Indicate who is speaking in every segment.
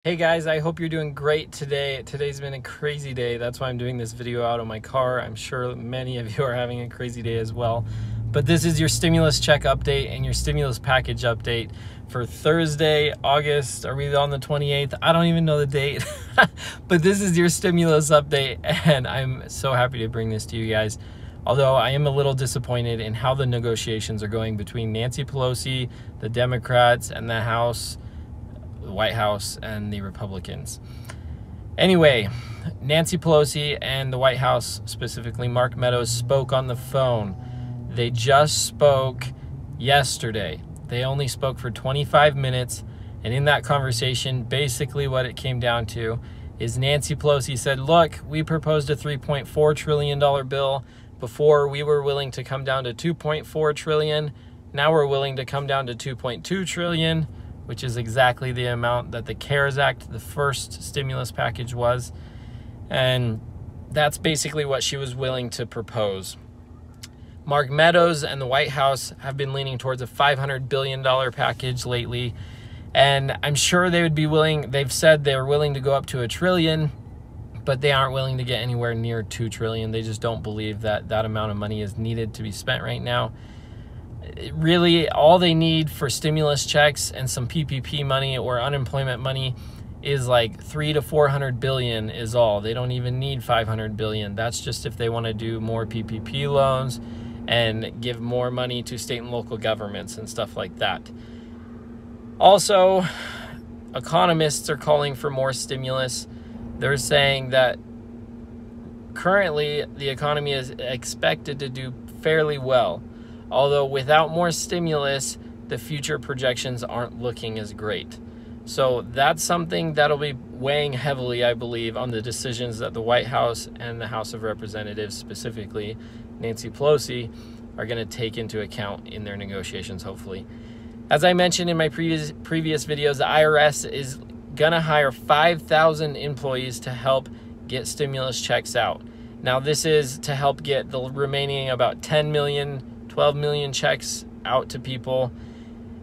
Speaker 1: Hey guys, I hope you're doing great today. Today's been a crazy day. That's why I'm doing this video out of my car. I'm sure many of you are having a crazy day as well. But this is your stimulus check update and your stimulus package update for Thursday, August. Are we on the 28th? I don't even know the date. But this is your stimulus update, and I'm so happy to bring this to you guys. Although I am a little disappointed in how the negotiations are going between Nancy Pelosi, the Democrats, and the White House and the Republicans. Anyway, Nancy Pelosi and the White House, specifically Mark Meadows, spoke on the phone. They just spoke yesterday. They only spoke for 25 minutes, and in that conversation, basically what it came down to is Nancy Pelosi said, look, we proposed a $3.4 trillion bill. Before, we were willing to come down to $2.4 trillion. Now we're willing to come down to $2.2 trillion, which is exactly the amount that the CARES Act, the first stimulus package, was. And that's basically what she was willing to propose. Mark Meadows and the White House have been leaning towards a $500 billion package lately. And I'm sure they would be willing, they've said they're willing to go up to $1 trillion, but they aren't willing to get anywhere near $2 trillion. They just don't believe that that amount of money is needed to be spent right now. Really, all they need for stimulus checks and some PPP money or unemployment money is like $300 to $400 billion is all. They don't even need $500 billion. That's just if they want to do more PPP loans and give more money to state and local governments and stuff like that. Also, economists are calling for more stimulus. They're saying that currently the economy is expected to do fairly well. Although without more stimulus, the future projections aren't looking as great. So that's something that'll be weighing heavily, I believe, on the decisions that the White House and the House of Representatives, specifically Nancy Pelosi, are going to take into account in their negotiations, hopefully. As I mentioned in my previous videos, the IRS is going to hire 5,000 employees to help get stimulus checks out. Now, this is to help get the remaining about 10 million 12 million checks out to people.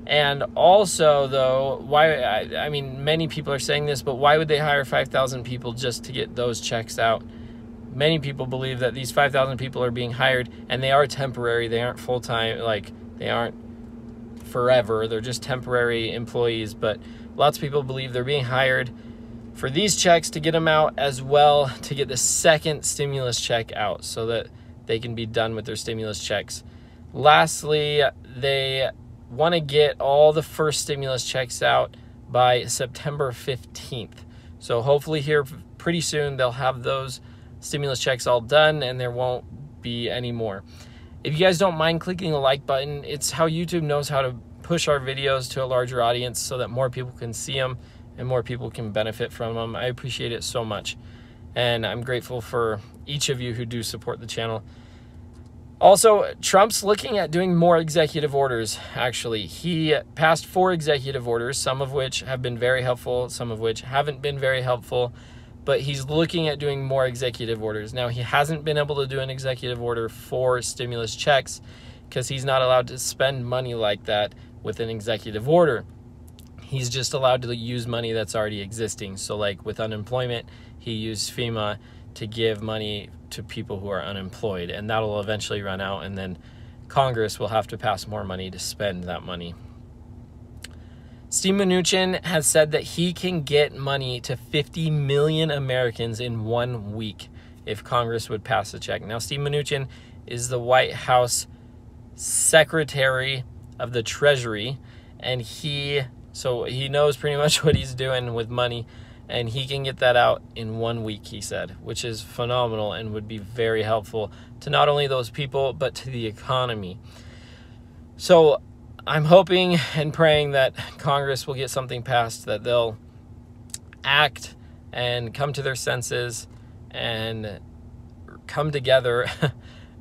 Speaker 1: And also, though, I mean, many people are saying this, but why would they hire 5,000 people just to get those checks out? Many people believe that these 5,000 people are being hired, and they are temporary. They aren't full-time, like, they aren't forever. They're just temporary employees, but lots of people believe they're being hired for these checks to get them out, as well to get the second stimulus check out so that they can be done with their stimulus checks. Lastly, they want to get all the first stimulus checks out by September 15th. So hopefully here pretty soon they'll have those stimulus checks all done and there won't be any more. If you guys don't mind clicking the like button, it's how YouTube knows how to push our videos to a larger audience so that more people can see them and more people can benefit from them. I appreciate it so much. And I'm grateful for each of you who do support the channel. Also, Trump's looking at doing more executive orders, actually. He passed 4 executive orders, some of which have been very helpful, some of which haven't been very helpful, but he's looking at doing more executive orders. Now, he hasn't been able to do an executive order for stimulus checks because he's not allowed to spend money like that with an executive order. He's just allowed to use money that's already existing. So, like with unemployment, he used FEMA to give money to people who are unemployed, and that'll eventually run out, and then Congress will have to pass more money to spend that money. Steve Mnuchin has said that he can get money to 50 million Americans in 1 week if Congress would pass a check. Now, Steve Mnuchin is the White House Secretary of the Treasury, and he knows pretty much what he's doing with money. And he can get that out in 1 week, he said, which is phenomenal and would be very helpful to not only those people, but to the economy. So I'm hoping and praying that Congress will get something passed, that they'll act and come to their senses and come together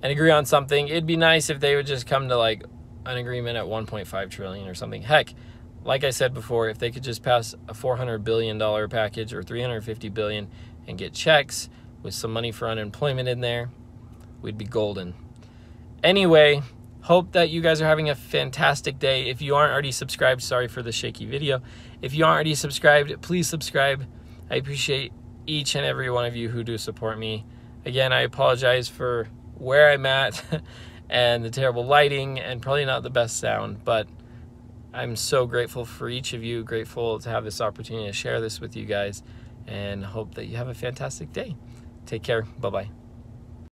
Speaker 1: and agree on something. It'd be nice if they would just come to like an agreement at 1.5 trillion or something. Heck, like I said before, if they could just pass a $400 billion package or $350 billion and get checks with some money for unemployment in there, we'd be golden. Anyway, Hope that you guys are having a fantastic day. If you aren't already subscribed, sorry for the shaky video. If you aren't already subscribed, please subscribe. I appreciate each and every one of you who do support me. Again, I apologize for where I'm at and the terrible lighting and probably not the best sound, but I'm so grateful for each of you, grateful to have this opportunity to share this with you guys, and hope that you have a fantastic day. Take care. Bye-bye.